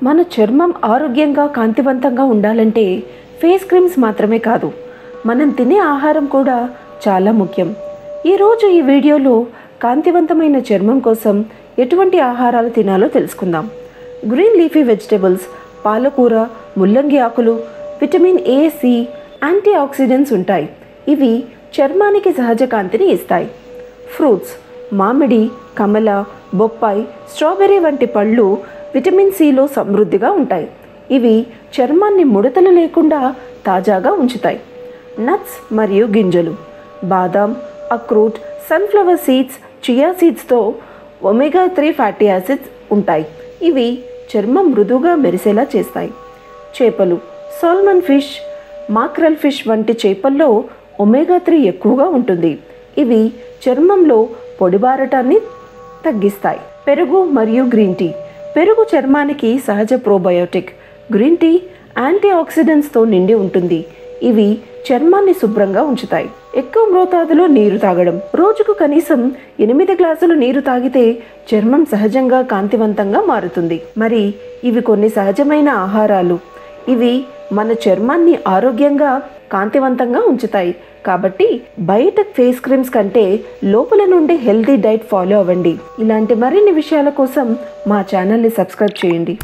మన చర్మం ఆరోగ్యంగా కాంతివంతంగా ఉండాలంటే ఫేస్ క్రీమ్స్ మాత్రమే కాదు, మనం తినే ఆహారం కూడా చాలా ముఖ్యం. ఈరోజు ఈ వీడియోలో కాంతివంతమైన చర్మం కోసం ఎటువంటి ఆహారాలు తినాలో తెలుసుకుందాం. గ్రీన్ లీఫీ వెజిటబుల్స్, పాలకూర, ముల్లంగి ఆకులు, vitamin A, C, antioxidants ఉంటాయి. ఇవి చర్మానికి సహజ కాంతిని ఇస్తాయి. ఫ్రూట్స్, మామిడి, కమల, బొప్పాయి, స్ట్రాబెర్రీ వంటి పళ్ళు విటమిన్ సిలో సమృద్ధిగా ఉంటాయి. ఇవి చర్మాన్ని ముడతలు లేకుండా తాజాగా ఉంచుతాయి. నట్స్ మరియు గింజలు, బాదాం, అక్రూట్, sunflower seeds, chia సీడ్స్తో ఒమేగా-3 fatty acids ఉంటాయి. ఇవి చర్మం మృదువుగా మెరిసేలా చేస్తాయి. చేపలు, సాల్మన్ ఫిష్, మాక్రల్ ఫిష్ వంటి చేపల్లో ఒమేగా-3 ఎక్కువగా ఉంటుంది. ఇవి చర్మంలో పొడిబారటాన్ని తగ్గిస్తాయి. పెరుగు మరియు గ్రీన్ టీ. పెరుగు చర్మానికి సహజ ప్రోబయోటిక్. గ్రీన్ టీ యాంటీ ఆక్సిడెంట్స్తో నిండి ఉంటుంది. ఇవి చర్మాన్ని శుభ్రంగా ఉంచుతాయి. ఎక్కువ మోతాదులో నీరు తాగడం. రోజుకు కనీసం 8 గ్లాసులు నీరు తాగితే చర్మం సహజంగా కాంతివంతంగా మారుతుంది. మరి ఇవి కొన్ని సహజమైన ఆహారాలు. ఇవి మన చర్మాన్ని ఆరోగ్యంగా కాంతివంతంగా ఉంచుతాయి. కాబట్టి బయట ఫేస్ క్రీమ్స్ కంటే లోపల నుండి హెల్తీ డైట్ ఫాలో అవ్వండి. ఇలాంటి మరిన్ని విషయాల కోసం మా ఛానల్ని సబ్స్క్రైబ్ చేయండి.